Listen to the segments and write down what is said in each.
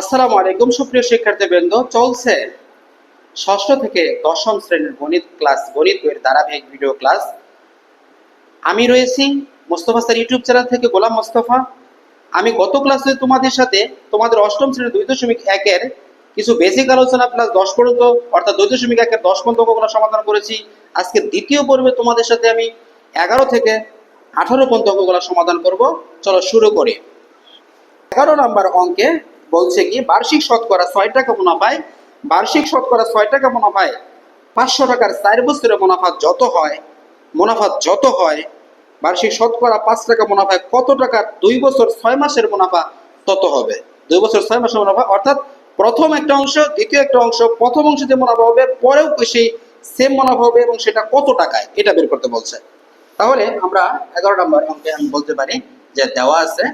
আসসালামু আলাইকুম সুপ্রিয় শিক্ষার্থীবৃন্দ। চলছে ষষ্ঠ থেকে দশম শ্রেণীর গণিত ক্লাস, গণিত বইয়ের ধারাবাহিক ভিডিও ক্লাস। আমি রয়েছি মোস্তফা স্যার ইউটিউব চ্যানেল থেকে, গোলাম মোস্তফা। আমি গত ক্লাসে তোমাদের সাথে তোমাদের অষ্টম শ্রেণীর 2.1-এর কিছু বেসিক আলোচনা প্লাস 10 পর্যন্ত, অর্থাৎ 2.1-এর 10 পর্যন্ত অঙ্কগুলো সমাধান করেছি। আজকে দ্বিতীয় পর্বে তোমাদের সাথে আমি 11 থেকে 18 পর্যন্ত অঙ্কগুলো সমাধান করব। চলো শুরু করি। 11 নম্বর অঙ্কে বলছে কি, বার্ষিক শতকরা 6 টাকা মুনাফায়, বার্ষিক শতকরা 6 টাকা মুনাফায় 500 টাকার 4 বছরের মুনাফা যত হয় বার্ষিক শতকরা 5 টাকা মুনাফায় কত টাকার 2 বছর 6 মাসের মুনাফা তত হবে। 2 বছর 6 মাসের মুনাফা অর্থাৎ প্রথম একটা অংশ, দ্বিতীয় একটা অংশ, প্রথম অংশে যে মুনাফা হবে পরেও সেই সেম মুনাফা হবে এবং সেটা কত টাকায় এটা বের করতে বলছে। তাহলে আমরা 11 নম্বর অঙ্কে আমি বলতে পারি যে দেওয়া আছে,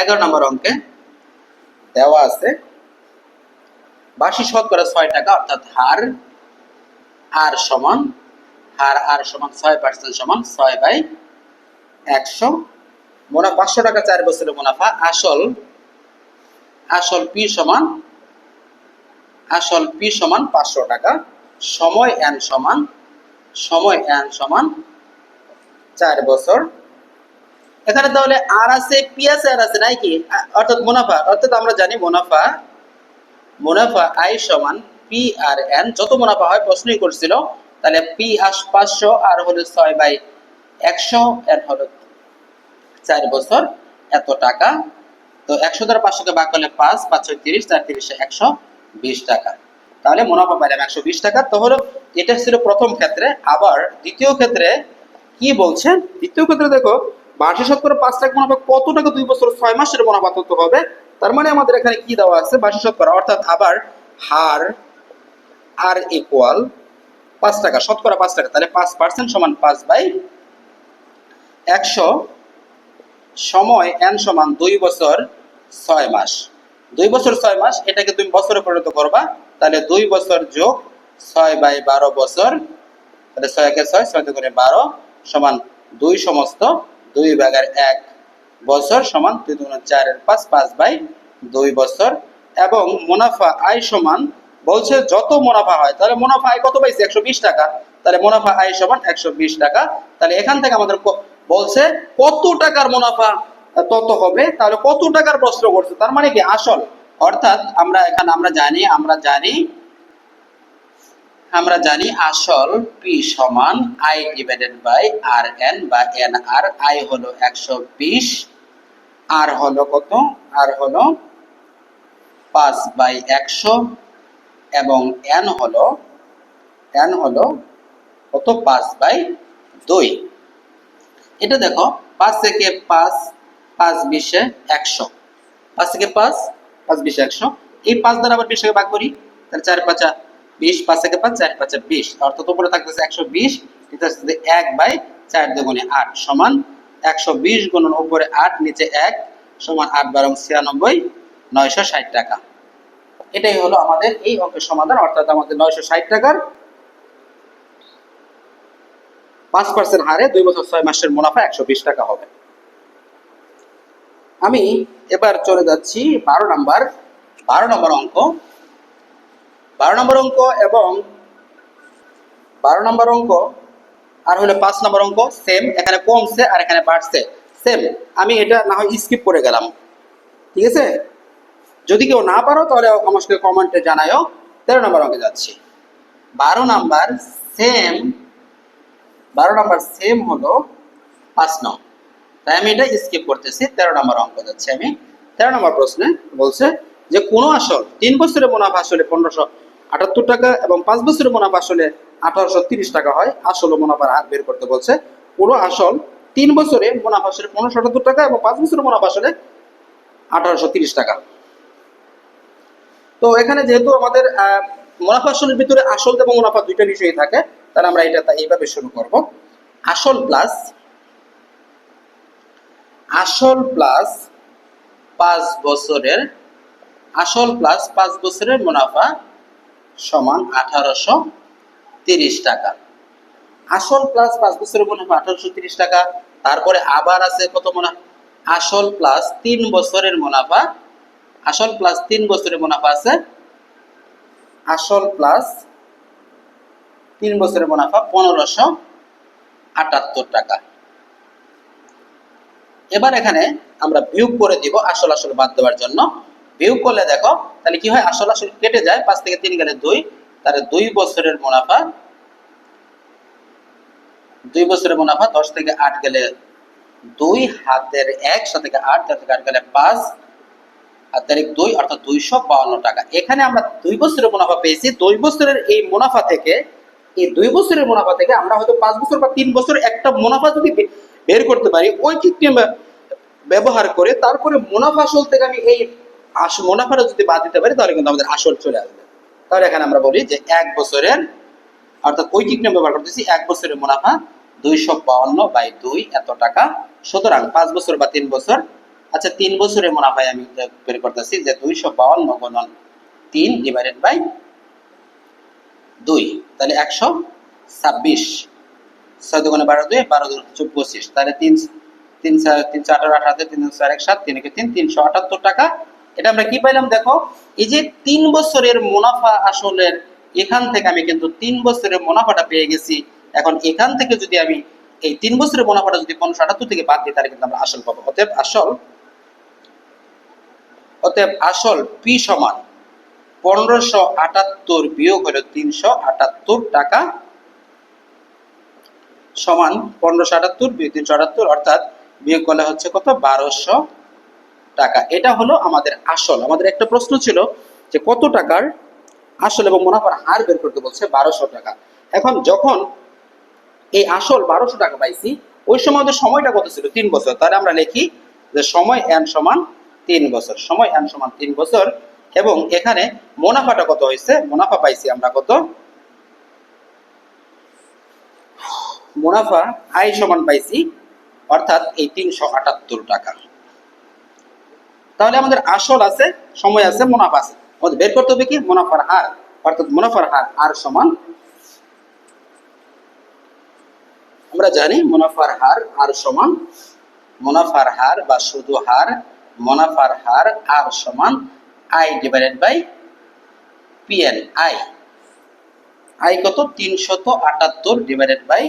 11 নম্বর অঙ্কে দেওয়া আছে বার্ষিক শতকরা 6 টাকা, অর্থাৎ হার আর সমান 6% সমান 6/100। মুনাফা 500 টাকা 4 বছরের মুনাফা। আসল পি সমান 500 টাকা। সময় n সমান 4 বছর। এখানে তাহলে আর আছে, পি আছে, আর আছে নাই কি, অর্থাৎ মুনাফা। অর্থাৎ আমরা জানি মুনাফা আই সমান পি আর এন। যত মুনাফা হয় প্রশ্নই করছিল, তাহলে পি 500 আর হলো 6/100, এন হলো 4 বছর, এত টাকা। তো 100 দ্বারা 500 কে ভাগ করলে 5, 5 × 30, 4 × 30 120 টাকা। তাহলে মুনাফা পাইলাম 120 টাকা। তো হলো এটা ছিল প্রথম ক্ষেত্রে। আবার দ্বিতীয় ক্ষেত্রে কি বলছেন, দ্বিতীয় ক্ষেত্রে দেখো বার্ষিক শতকরা 5 টাকা মুনাফা কত টাকা 2 বছর 6 মাসের মুনাফা তত হবে। তার মানে আমাদের এখানে কি দেওয়া আছে, বার্ষিক শতকরা, অর্থাৎ আবার হার আর ইকুয়াল 5 টাকা, শতকরা 5 টাকা, তাহলে 5% সমান 5/100। সময় n সমান 2 বছর 6 মাস। 2 বছর 6 মাস, এটাকে তুমি বছরে পরিণত করবা, তাহলে 2 বছর যোগ 6/12 বছর, তাহলে 6 × 6, 6 × 12 সমান 2 সমস্ত 2/1 বছর সমান 2 × 4 = 5, 5/2 বছর। এবং মুনাফা আয় সমান বলছে যত মুনাফা হয়, তাহলে মুনাফা আয় কত পাইছে, 120 টাকা। তাহলে মুনাফা আয় সমান 120 টাকা। তাহলে এখান থেকে আমাদের বলছে কত টাকার মুনাফা তত হবে। তাহলে কত টাকার প্রশ্ন করছে, তার মানে কি আসল। অর্থাৎ আমরা জানি আসল পি সমান I divided by R N বা এন আর। আই হলো 120, আর হলো কত, আর হলো 5/100 এবং এন হলো কত, 5/2। এটা দেখো 5 থেকে 5, 5 × 20 = 100, 5 থেকে 5, 5 × 20 = 100। এই 5 দ্বারা আবার 20 কে ভাগ করি, তাহলে 4 × 5 = 20, 5 থেকে 5, 4 × 5 = 20, অর্থাৎ উপরে থাকতেছে 120, এটা হচ্ছে 1/4 × 8 সমান 120 গুণন উপরে 8 নিচে 1 সমান 8 × 12 = 96, 960 টাকা। এটাই হলো আমাদের এই অঙ্কের সমাধান। অর্থাৎ আমাদের 960 টাকার 5% হারে 2 বছর 6 মাসের মুনাফা 120 টাকা হবে। আমি এবার চলে যাচ্ছি 12 নম্বর অঙ্ক। 12 নম্বর অঙ্ক এবং 12 নম্বর অঙ্ক আর হলো 5 নম্বর অঙ্ক সেম। এখানে কমছে আর এখানে বাড়ছে, সেম। আমি এটা না হয় স্কিপ করে গেলাম, ঠিক আছে। যদি কেউ না পারো তাহলে আমাকে কমেন্টে জানাও। 13 নম্বর অঙ্কে যাচ্ছি। 12 নম্বর সেম হলো 5 নম্বর, তাই আমি এটা স্কিপ করতেছি। 13 নম্বর অঙ্ক যাচ্ছি আমি। 13 নম্বর প্রশ্নে বলছে যে কোন আসল 3 বছরের মুনাফা আসলে 1578 টাকা এবং 5 বছরের মুনাফা আসলে 1830 টাকা হয়। আসল ও মুনাফার হার বের করতে বলছে। পুরো আসল 3 বছরে মুনাফা আসলে 1578 টাকা এবং 5 বছরের মুনাফা আসলে 1830 টাকা। তো এখানে যেহেতু আমাদের মুনাফা আসলের ভিতরে আসল এবং মুনাফা দুইটা বিষয় থাকে, তাহলে আমরা এটা এইভাবে শুরু করব। আসল প্লাস 5 বছরের মুনাফা সমান 1830 টাকা। আসল প্লাস 5 বছরের মুনাফা 1830 টাকা। তারপরে আবার আছে কত মুনাফা, আসল প্লাস 3 বছরের মুনাফা আসল প্লাস 3 বছরের মুনাফা আছে, আসল প্লাস 3 বছরের মুনাফা 1578 টাকা। এবার এখানে আমরা বিয়োগ করে দিব আসল আসল বাদ দেওয়ার জন্য। বিয়োগ করলে দেখো তাহলে কি হয়, আসল আসল কেটে যায়, 5 থেকে 3 গেলে 2, তাহলে 2 বছরের মুনাফা, 2 বছরের মুনাফা, 10 থেকে 8 গেলে 2, হাতের 1, 7 থেকে 8, 4 থেকে 8 গেলে 5, হাতের 2 অর্থাৎ 252 টাকা। এখানে আমরা 2 বছরের মুনাফা পেয়েছি। 2 বছরের এই মুনাফা থেকে, এই 2 বছরের মুনাফা থেকে আমরা হয়তো 5 বছর বা 3 বছর একটা মুনাফা যদি বের করতে পারি, ওই চিত্র ব্যবহার করে তারপরে মুনাফা আসল থেকে আমি এই মুনাফাটা যদি বাদ দিতে পারি, তাহলে কিন্তু আমাদের আসল চলে আসবে। তাহলে এখানে আমরা বলি যে 1 বছরের, অর্থাৎ ঐকিক নিয়ম ব্যবহার করতেছি, 1 বছরের মুনাফা 252/2 এত টাকা। সুতরাং 5 বছর বা 3 বছর, আচ্ছা 3 বছরের মুনাফায় আমি বের করতেছি যে 252 গুণন 3 ডিভাইডেড বাই 2, তাহলে 126। 6 দুগুণে 12, 2 12 দুগুণে 25, তাহলে 3 3 4 3 4 18 3 4 1 7 3 1 3 378 টাকা। এটা আমরা কি পাইলাম দেখো, এই যে 3 বছরের মুনাফা আসলের, এখান থেকে আমি কিন্তু 3 বছরের মুনাফাটা পেয়ে গেছি। এখন এখান থেকে যদি আমি এই 3 বছরের মুনাফাটা যদি 1578 থেকে বাদ দিই, তাহলে কিন্তু আমরা আসল পাবো। অতএব আসল পি সমান 1578 বিয়োগ হলো 378 টাকা, সমান 1578 বিয়োগ 378, অর্থাৎ বিয়োগ করলে হচ্ছে কত, 1200 টাকা। এটা হলো আমাদের আসল। আমাদের একটা প্রশ্ন ছিল যে কত টাকার আসল এবং মুনাফার হার বের করতে বলছে, 1200 টাকা। এখন যখন এই আসল 1200 টাকা পাইছি, ওই সময় আমাদের সময়টা কত ছিল, 3 বছর। তাহলে আমরা লিখি যে সময় n সমান 3 বছর, সময় n সমান 3 বছর। এবং এখানে মুনাফাটা কত হয়েছে, মুনাফা পাইছি আমরা কত, মুনাফা আয় সমান পাইছি, অর্থাৎ এই 378 টাকা। তাহলে আমাদের আসল আছে, সময় আছে, মুনাফা আছে, আমাদের বের করতে হবে কি, মুনাফার হার। অর্থাৎ মুনাফার হার আর সমান, আমরা জানি মুনাফার হার আর সমান, মুনাফার হার বা শুধু হার, মুনাফার হার আর সমান I divided by PN. I কত, 378 ডিভাইডেড বাই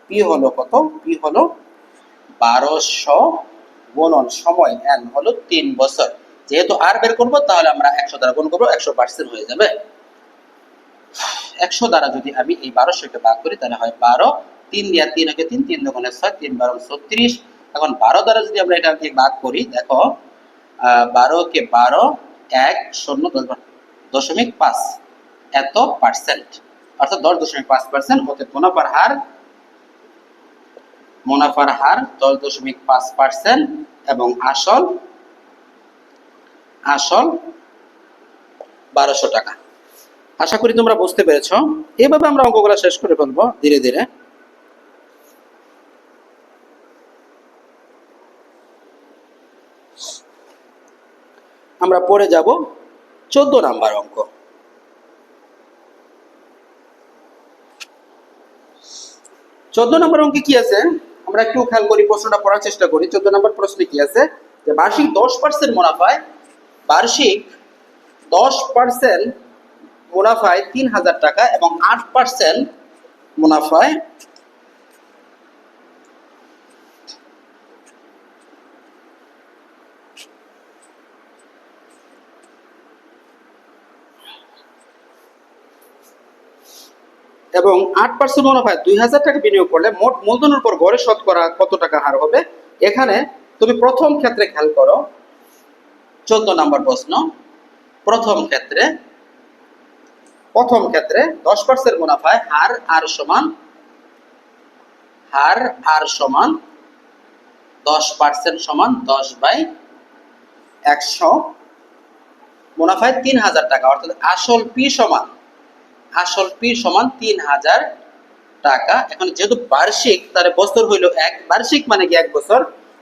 পি হলো কত, পি হলো 1200 গুণন সময় n হলো 3 বছর। যেহেতু আর বের করবো, তাহলে আমরা 100 দ্বারা গুণ করবো, 100% হয়ে যাবে। 100 দ্বারা যদি আমি এই 1200 কে ভাগ করি, তাহলে হয় 12, 3 দিয়া 3 একে 3, 3 দুগুণে 6, 3 12 36। এখন 12 দ্বারা যদি আমরা এটাকে ভাগ করি, দেখো 12 কে 12, 1 0 10.5 এত পার্সেন্ট, অর্থাৎ 10.5%। অর্থাৎ মুনাফার হার 10.5% এবং আসল 1200 টাকা। আশা করি তোমরা বুঝতে পেরেছ। এইভাবে আমরা অঙ্কগুলো শেষ করে ফেলবো ধীরে ধীরে। আমরা পরে যাব 14 নাম্বার অঙ্ক। 14 নম্বর অঙ্কে কি আছে, আমরা একটু খেয়াল করি, প্রশ্নটা পড়ার চেষ্টা করি। 14 নম্বর প্রশ্নে কি আছে, যে বার্ষিক 10% মুনাফায়, বার্ষিক 10% মুনাফায় 3000 টাকা এবং 8% মুনাফায় এবং 8% মুনাফায় 2000 টাকা বিনিয়োগ করলে মোট মূলধনের উপর গড়ে শতকরা কত টাকা হার হবে। এখানে তুমি প্রথম ক্ষেত্রে খেয়াল করো, 14 নম্বর প্রশ্ন। প্রথম ক্ষেত্রে 10% মুনাফায় হার আর সমান 10% সমান 10/100, মুনাফায় 3000 টাকা, অর্থাৎ আসল পি সমান 3000 টাকা। এখন যেহেতু বার্ষিক, তাহলে বছর হইল 1, বার্ষিক মানে কি 1 বছর,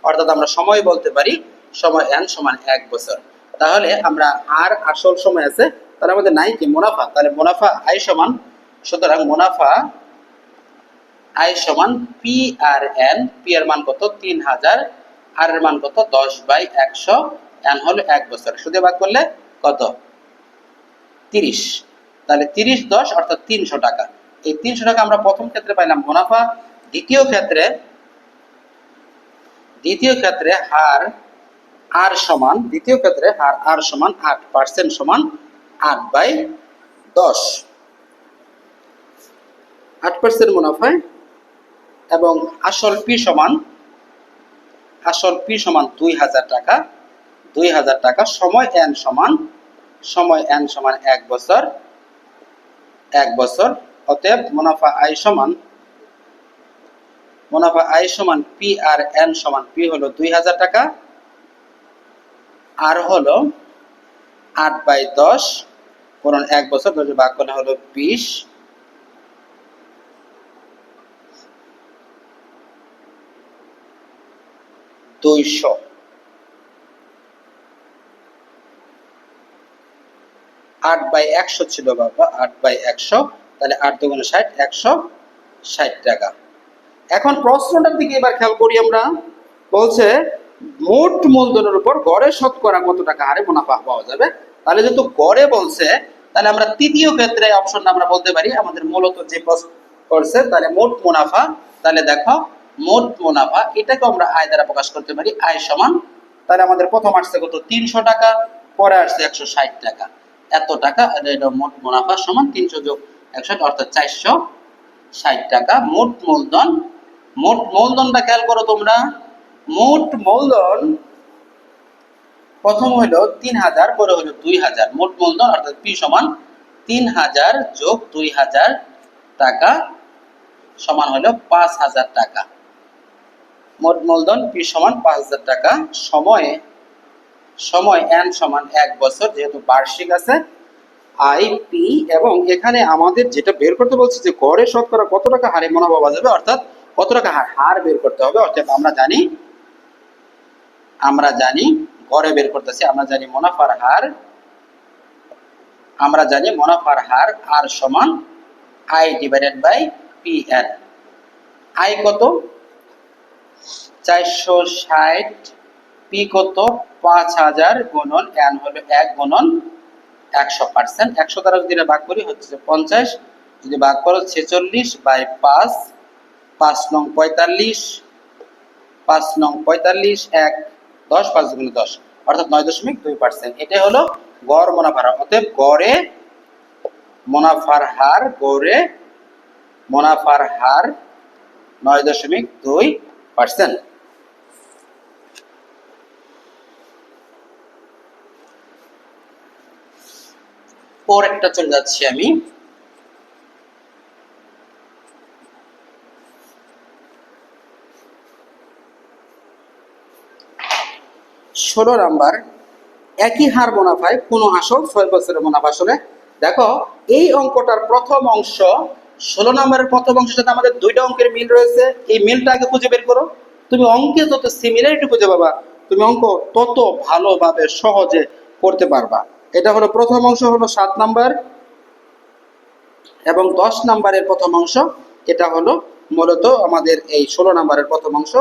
অর্থাৎ আমরা সময় বলতে পারি সময় n সমান 1 বছর। তাহলে আমরা আর আসল সময় আছে, তাহলে আমাদের নাই কি মুনাফা, তাহলে মুনাফা আয় সমান, সুতরাং মুনাফা আয় সমান পি আর এন। পি এর মান কত, 3000, আর এর মান কত, 10/100, এন হলো 1 বছর, সুদে ভাগ করলে কত 30, তাহলে 30 10 অর্থাৎ 300 টাকা। এই 300 টাকা আমরা প্রথম ক্ষেত্রে পাইলাম মুনাফা। দ্বিতীয় ক্ষেত্রে হার আর সমান, দ্বিতীয় ক্ষেত্রে হার আর সমান 8% সমান 8/10, 8% মুনাফায়, এবং আসল পি সমান 2000 টাকা, 2000 টাকা। সময় এন সমান 1 বছর, 1 বছর। অতএব মুনাফা আই সমান পি আর এন সমান, পি হলো 2000 টাকা, আর হলো 8/10 গুণন 1 বছর, ভাগ করলে হলো 20, 200। 8/100 ছিল বাবা, 8/100, তাহলে 8 দুগুণে 60, 160 টাকা। এখন প্রশ্নটার দিকে এবার খেয়াল করি আমরা। বলছে মোট মূলধনের উপর গড়ে শতকরা কত টাকা হারে মুনাফা পাওয়া যাবে। তাহলে যেহেতু গড়ে বলছে, তাহলে আমরা তৃতীয় ক্ষেত্রে অপশনটা আমরা বলতে পারি আমাদের মূলত যে করছে, তাহলে মোট মুনাফা। তাহলে দেখো মোট মুনাফা এটাকে আমরা আয় দ্বারা প্রকাশ করতে পারি, আয় সমান, তাহলে আমাদের প্রথম আসছে কত 300 টাকা, পরে আসছে 160 টাকা, এত টাকা। এটা মোট মুনাফা সমান 300 যোগ 160 অর্থাৎ 460 টাকা। মোট মূলধনটা খেয়াল করো তোমরা। মোট মূলধন প্রথম হলো 3000, পরে হলো 2000, মোট মূলধন অর্থাৎ পি সমান 3000 যোগ 2000 টাকা সমান হলো 5000 টাকা। মোট মূলধন পি সমান 5000 টাকা। সময় এন সমান 1 বছর, যেহেতু বার্ষিক আছে, আই পি, এবং এখানে আমাদের যেটা বের করতে বলছে যে গড়ে শতকরা কত টাকা হারে মুনাফা পাওয়া যাবে, অর্থাৎ কত টাকা হার বের করতে হবে। অর্থাৎ আমরা জানি গড়ে বের করতেছি, আমরা জানি মুনাফার হার আর সমান I divided by P N. I কত 460, পি কত 5000, গুণন এন হলো 1 গুণন 100%। 100 দ্বারা যদি ভাগ করি হচ্ছে 50, যদি ভাগ করো 46/5, 5 নং 45, 5 নং 45, 1 10, 5 গুণে 10 অর্থাৎ 9.2%। এটা হলো গড় মুনাফার হার। অতএব গড়ে মুনাফার হার 9.2%। পরেরটা চলে যাচ্ছি আমি। 16 নাম্বার, একই হার মুনাফায় কোন আসল 6 বছরের মুনাফা। আসলে দেখো এই অঙ্কটার প্রথম অংশ, 16 নম্বরের প্রথম অংশের সাথে আমাদের দুইটা অঙ্কের মিল রয়েছে। এই মিলটা আগে খুঁজে বের করো। তুমি অঙ্কে যত সিমিলারিটি খুঁজে পাবা, তুমি অঙ্ক তত ভালোভাবে সহজে করতে পারবা। এটা হলো প্রথম অংশ, হলো 7 নাম্বার, এবং 10 নাম্বারের প্রথম অংশ এটা হলো মূলত আমাদের এই 16 নাম্বারের প্রথম অংশ।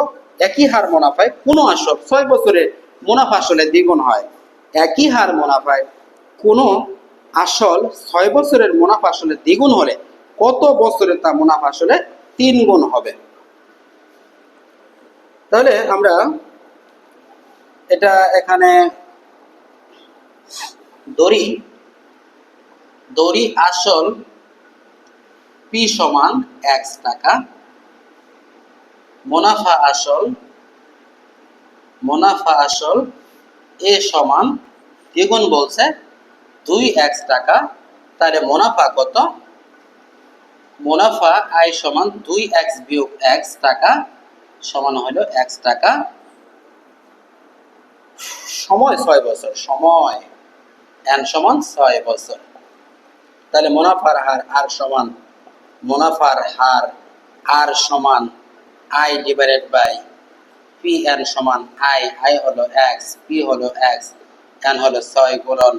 একই হার মুনাফায় কোন আসল 6 বছরে মুনাফা আসলে দ্বিগুণ হয়। একই হার মুনাফায় কোন আসল 6 বছরের মুনাফা আসলে দ্বিগুণ হলে কত বছরে তা মুনাফা আসলে 3 গুণ হবে। তাহলে আমরা এটা এখানে দড়ি আসল পি সমান x টাকা, মুনাফা আসল এ সমান দ্বিগুণ বলছে 2x টাকা। তাহলে মুনাফা কত? মুনাফা আই সমান 2x বিয়োগ x টাকা সমান হলো x টাকা। সময় 6 বছর, সময় n সমান 6 বছর। তাহলে মুনাফার হার r সমান i divided by P N সমান i হলো x, p হলো x, n হলো 6 গুণন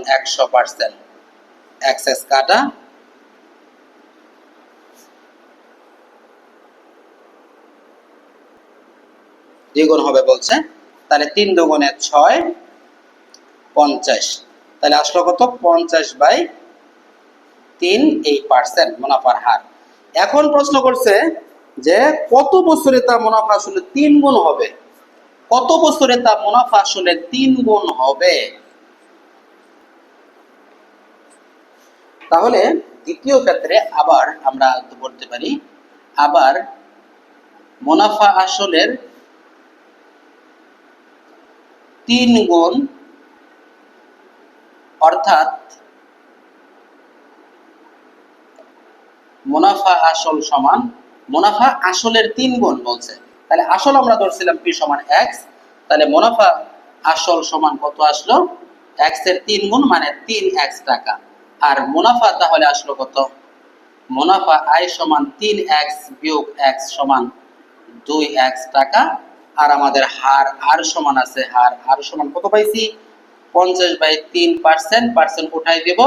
100%। x কাটা, দ্বিগুণ হবে বলছে তাহলে 3 দুগুণে 6, 50। তাহলে আসলো কত? 50/3 এই পার্সেন্ট মুনাফার হার। এখন প্রশ্ন করছে যে কত বছরে তা মুনাফা আসলে 3 গুণ হবে? কত বছরে তা মুনাফা আসলে 3 গুণ হবে? তাহলে দ্বিতীয় ক্ষেত্রে আবার আমরা বলতে পারি, আবার মুনাফা আসলের 3 গুণ, অর্থাৎ মুনাফা আসল সমান মুনাফা আসলের 3 গুণ বলছে। তাহলে আসল আমরা ধরছিলাম p সমান x, তাহলে মুনাফা আসল সমান কত আসলো? x এর 3 গুণ মানে 3x টাকা। আর মুনাফা তাহলে আসলো কত? মুনাফা i সমান 3x বিয়োগ x সমান 2x টাকা। আর আমাদের হার r সমান আছে, হার r সমান কত পাইছি? 50/3%, পার্সেন্ট উঠাই দেব,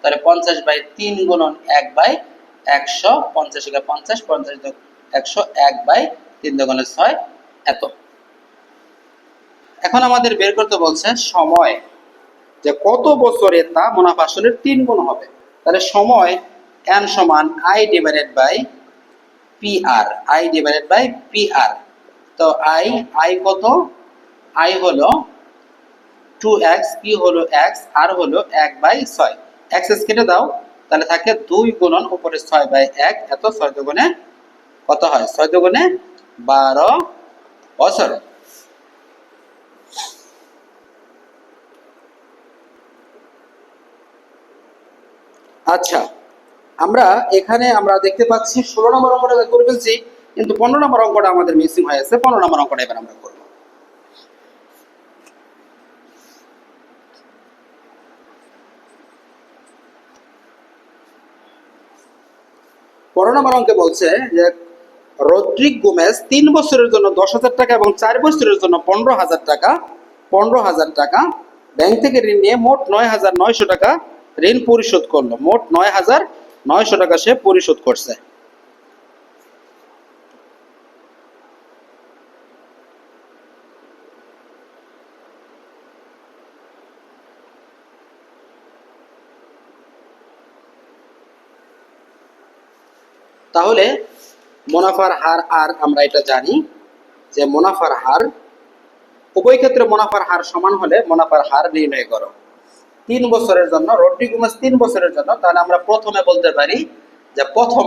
তাহলে 50/3 গুণন 1/100, 50 একে 50, 50 যোগ 100, 1/3 দুগুণে 6, এত। এখন আমাদের বের করতে বলছে সময়, যে কত বছরে তা মুনাফা আসলের 3 গুণ হবে। তাহলে সময় n সমান i divided by pr, i divided by pr। তো i কত? i হলো 2x, p হলো x, r হলো 1/6। x কেটে দাও, তাহলে থাকে 2 গুণন উপরে 6/1, এত 6 দুগুণে কত হয়? 6 দুগুণে 12 বছর। আচ্ছা, আমরা এখানে আমরা দেখতে পাচ্ছি 16 নম্বর অঙ্কটা করে ফেলছি, কিন্তু 15 নম্বর অঙ্কটা আমাদের মিসিং হয়ে আছে। 15 নম্বর অঙ্কটা এবার আমরা করব। 15 নম্বর অঙ্কে বলছে যে রদ্রিক গোমেজ 3 বছরের জন্য 10,000 টাকা এবং 4 বছরের জন্য 15,000 টাকা 15,000 টাকা ব্যাংক থেকে ঋণ নিয়ে মোট 9,900 টাকা ঋণ পরিশোধ করলো। মোট 9,900 টাকা সে পরিশোধ করছে। তাহলে মুনাফার হার আর আমরা এটা জানি যে মুনাফার হার, উভয় ক্ষেত্রে মুনাফার হার সমান হলে মুনাফার হার নির্ণয় করো। 3 বছরের জন্য রদ্রিক গোমেজ 3 বছরের জন্য, তাহলে আমরা প্রথমে বলতে পারি যে প্রথম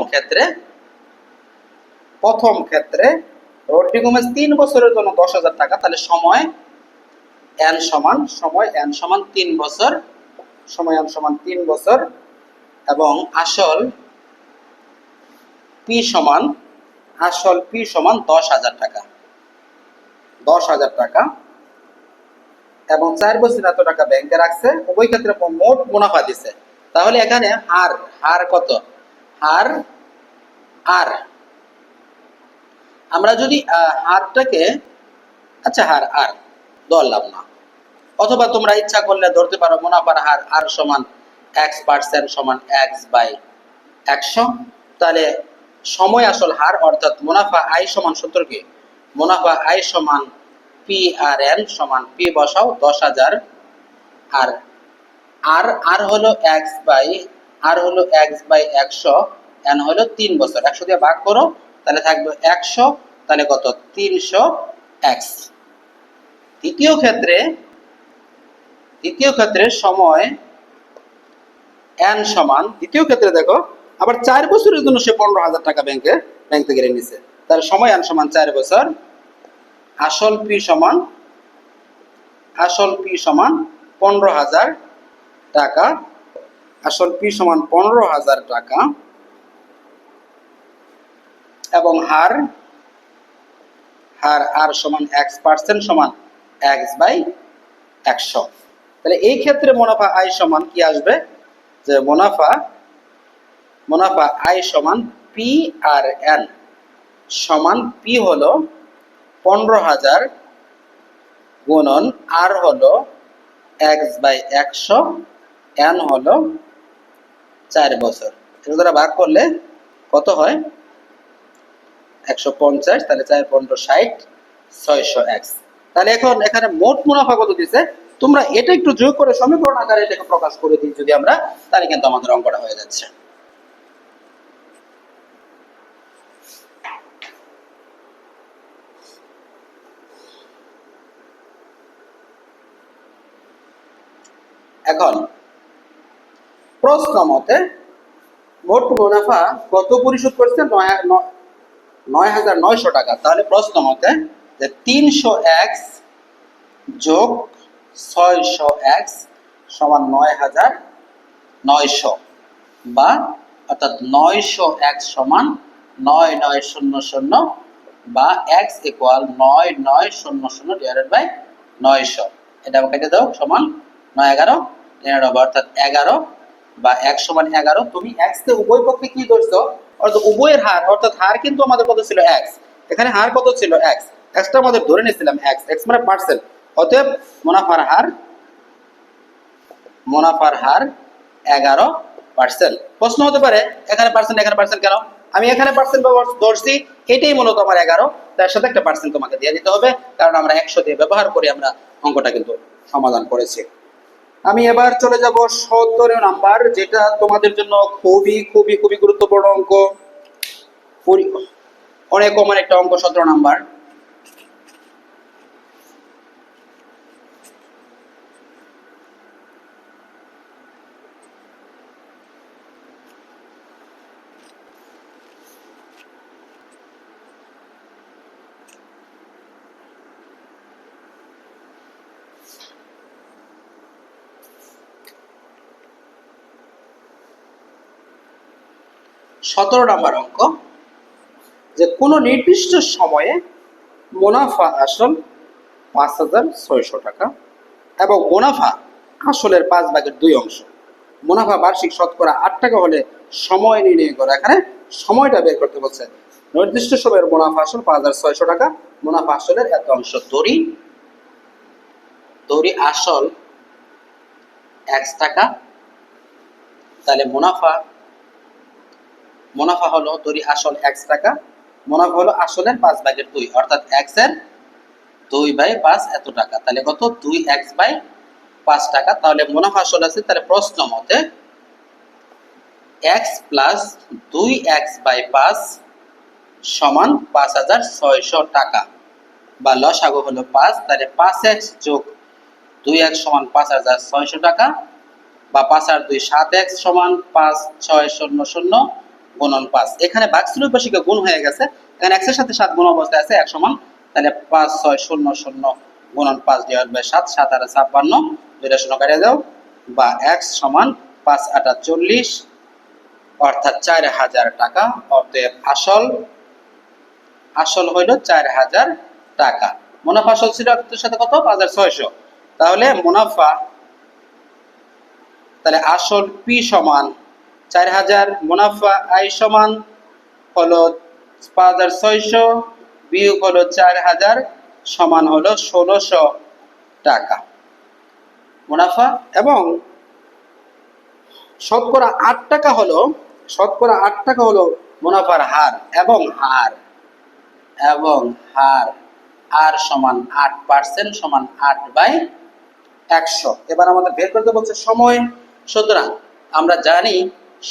ক্ষেত্রে রদ্রিক গোমেজ 3 বছরের জন্য 10,000 টাকা, তাহলে সময় n সমান 3 বছর, সময় n সমান 3 বছর, এবং আসল p সমান 10,000 টাকা, 10,000 টাকা, এবং 4 বছর এত টাকা ব্যাংকে রাখছে। উভয় ক্ষেত্রে মোট মুনাফা দিছে। তাহলে এখানে হার কত? হার আর আমরা যদি হারটাকে, আচ্ছা হার আর ধরলাম না, অথবা তোমরা ইচ্ছা করলে ধরতে পারো মুনাফার হার আর সমান x% সমান x/100। তাহলে সময় আসল হার অর্থাৎ মুনাফা i সমান সূত্র কি? মুনাফা i সমান PRN সমান p বসাও 10,000, আর আর হলো x/100, n হলো 3 বছর, 100 দিয়ে ভাগ করো, তাহলে থাকবে 100, তাহলে কত? 300x। দ্বিতীয় ক্ষেত্রে সময় n সমান, দ্বিতীয় ক্ষেত্রে দেখো আবার 4 বছরের জন্য সে 15,000 টাকা ব্যাংক থেকে ঋণ নিছে। তাহলে সময় n সমান 4 বছর, আসল p সমান 15,000 টাকা, আসল p সমান 15,000 টাকা, এবং হার আর সমান x% সমান x/100। তাহলে এই ক্ষেত্রে মুনাফা i সমান কি আসবে? যে মুনাফা i সমান PRN সমান p হলো 15,000 গুণন r হলো x/100, n হলো 4 বছর। এটা দ্বারা ভাগ করলে কত হয়? 150, তাহলে 4 15 60, 600x। তাহলে এখন এখানে মোট মুনাফা কত দিছে, তোমরা এটা একটু যোগ করে সমীকরণ আকারে এটাকে প্রকাশ করে দিই যদি আমরা, তাহলে কিন্তু আমাদের অঙ্কটা হয়ে যাচ্ছে। এখন প্রশ্ন মতে মোট মুনাফা কত পরিশোধ করছে, ৯,৯০০ টাকা। তাহলে প্রশ্ন মতে যে 300x যোগ 600x সমান ৯,৯০০, বা অর্থাৎ 900x সমান 9900, বা x ইকুয়াল 9900 ডিভাইডেড বাই 900। এটা কেটে দাও, সমান 9 11 অর্থাৎ 11, বা x সমান 11। তুমি x কে উভয় পক্ষে কি ধরছো, অর্থাৎ উভয়ের হার, অর্থাৎ হার কিন্তু আমাদের কত ছিল x, এখানে হার কত ছিল x, x টা আমাদের ধরে নিয়েছিলাম x, x মানে পার্সেন্ট। অতএব মুনাফার হার 11%। প্রশ্ন হতে পারে এখানে পার্সেন্ট কেন, আমি এখানে পার্সেন্ট ব্যবহার ধরছি, এটাই মূলত আমার 11, তার সাথে একটা পার্সেন্ট তোমাকে দিয়ে দিতে হবে, কারণ আমরা 100 দিয়ে ব্যবহার করে আমরা অঙ্কটা কিন্তু সমাধান করেছি। আমি এবার চলে যাব 17 নাম্বার, যেটা তোমাদের জন্য খুবই খুবই খুবই গুরুত্বপূর্ণ অঙ্ক, অনেক কমন একটা অঙ্ক। 17 নাম্বার, সতেরো নাম্বার অঙ্ক, যে কোনো নির্দিষ্ট সময়ে মুনাফা আসল 5,600 টাকা এবং মুনাফা আসলের 5/2 মুনাফা বার্ষিক শতকরা 8 টাকা হলে সময় নির্ণয় করে। এখানে সময়টা বের করতে বলছে। নির্দিষ্ট সময়ের মুনাফা আসল 5,600 টাকা, মুনাফা আসলের এত অংশ। দড়ি আসল x টাকা, তাহলে মুনাফা হলো দড়ি আসল x টাকা, মুনাফা হলো আসলের 5/2, অর্থাৎ x এর 2/5 এত টাকা, তাহলে কত 2x/5 টাকা। তাহলে মুনাফা আসল আছে, তাহলে প্রশ্ন মতে x প্লাস 2x/5 সমান 5,600 টাকা, বা লসাগু হলো 5, তাহলে 5x যোগ 2x সমান 5,600 টাকা, বা 5 আর 2 7x সমান 5,600 গুণন 5। এখানে ভাগশের উপাশিকা গুণ হয়ে গেছে, এখানে x এর সাথে 7 গুণ অবস্থায় আছে, 1 সমান, তাহলে 5,600 গুণন 5 ডিভাইড বাই 7, 7 আর 56, 2টা শূন্য কাটিয়ে দাও, বা x সমান 5 8 40, অর্থাৎ 4,000 টাকা। অতএব আসল হইল 4,000 টাকা। মুনাফা আসল ছিল সাথে কত 5,600, তাহলে মুনাফা, তাহলে আসল P সমান 4,000, মুনাফা I সমান হলো 5,600, বিয়োগ হলো 4,000 সমান হলো 1,600 টাকা মুনাফা। এবং শতকরা 8 টাকা হলো মুনাফার হার, এবং হার আর সমান 8% সমান 8/100। এবার আমাদের বের করতে বলছে সময়। সুতরাং আমরা জানি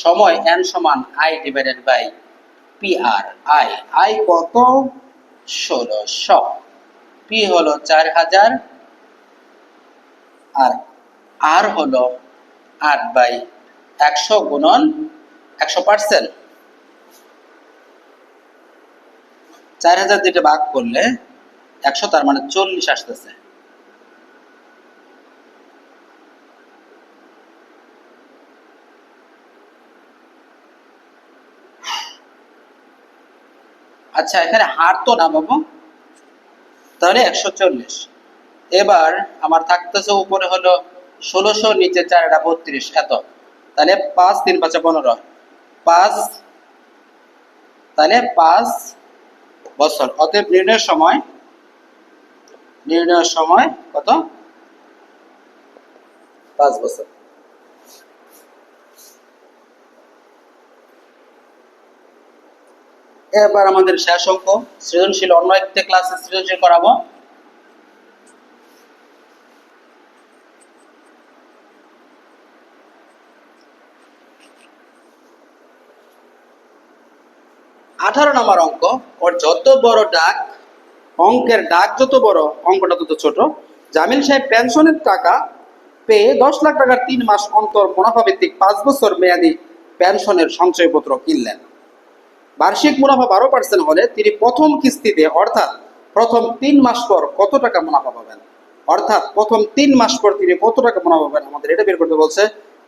সময় n সমান I divided by PR। I কত 1,600, P হলো 4,000, আর R হলো 8/100 গুণন 100%। 4,000 দিয়ে ভাগ করলে 100, তার মানে 40 আসতেছে। আচ্ছা, এখানে হার তো না বাবু, তাহলে 140। এবার আমার থাকতেছে উপরে হলো 1,600, নিচে 4 32 এত, তাহলে 5 3 5 15, 5, তাহলে 5 বছর। অতএব নির্ণয়ের সময় কত 5 বছর। এবার আমাদের শেষ অঙ্ক সৃজনশীল, অন্য একটা ক্লাসে সৃজনশীল করাবো। 18 নম্বর অঙ্ক, ওর যত বড় ডাক, অঙ্কের ডাক যত বড় অঙ্কটা তত ছোট। জামিল সাহেব পেনশনের টাকা পেয়ে 10 লাখ টাকার 3 মাস অন্তর মুনাফা ভিত্তিক 5 বছর মেয়াদি পেনশনের সঞ্চয়পত্র কিনলেন। বার্ষিক মুনাফা 12% হলে তিনি প্রথম কিস্তিতে অর্থাৎ প্রথম 3 মাস পর কত টাকা মুনাফা পাবেন? অর্থাৎ প্রথম 3 মাস পর তিনি কত টাকা মুনাফা পাবেন আমাদের এটা বের করতে বলছে।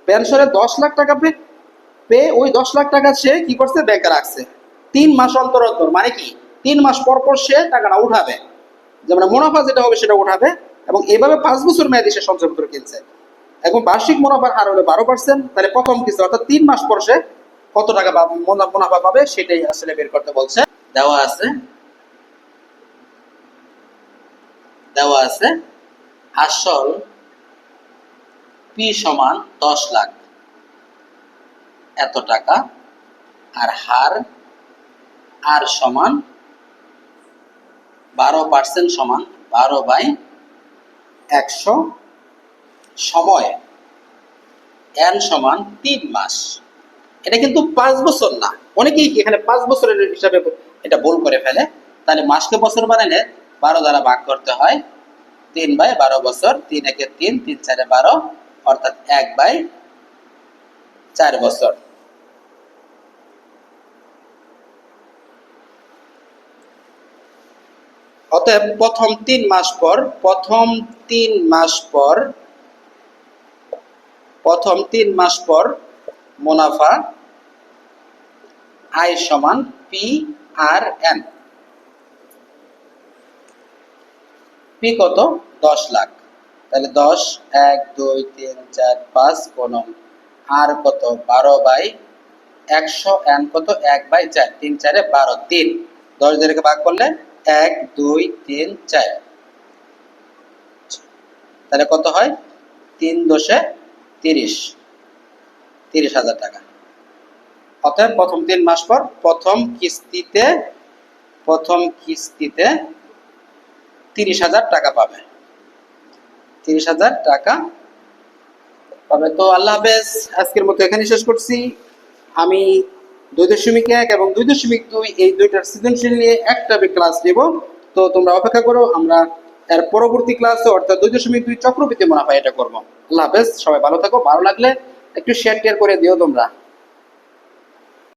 পেনশনে 10 লাখ টাকা পেয়ে ওই 10 লাখ টাকা সে কি করছে? ব্যাংকে রাখছে। 3 মাস অন্তর অন্তর মানে কি 3 মাস পর পর সে টাকাটা উঠাবে, যেমন মুনাফা যেটা হবে সেটা উঠাবে, এবং এভাবে 5 বছর মেয়াদি সে সঞ্চয়পত্র কিনছে। এখন বার্ষিক মুনাফার হার হলো 12%, তাহলে প্রথম কিস্তি অর্থাৎ 3 মাস পর সে কত টাকা মুনাফা পাবে সেটাই আসলে বের করতে বলছে। দেওয়া আছে আসল পি সমান 10 লাখ এত টাকা, আর হার আর সমান 12% সমান 12/100, সময় n সমান 3 মাস। এটা কিন্তু 5 বছর না, অনেকেই এখানে 5 বছরের হিসাবে এটা ভুল করে ফেলে। তাহলে মাসকে বছর বানালে 12 দ্বারা ভাগ করতে হয়, 3/12 বছর, 3 একে 3, 3 4 12, অর্থাৎ 1/4 বছর। অতএব প্রথম 3 মাস পর মুনাফা আয় সমান পি আর এন। পি কত? 10 লাখ, তাহলে 10, 1 2 3 4 5 গুণন আর কত 12/100, এন কত 1/4, 3 4 12, 3, 10 দিয়ে ভাগ করলে 1 2 3 4, তাহলে কত হয়? 3 10 30, 30,000 টাকা। অতএব প্রথম 3 মাস পর প্রথম কিস্তিতে 30,000 টাকা পাবে। 30,000 টাকা পাবে। তো আল্লাহ হাফেজ, আজকের মতো এখানে শেষ করছি। আমি 2.1 এবং 2.2 এই দুইটার সৃজনশীল নিয়ে একটা ক্লাস নেব, তো তোমরা অপেক্ষা করো। আমরা এর পরবর্তী ক্লাসে অর্থাৎ 2.2 চক্রবৃদ্ধি মুনাফা এটা করবো। আল্লাহ হাফেজ, সবাই ভালো থাকো। ভালো লাগলে একটু শেয়ার করে দিও তোমরা।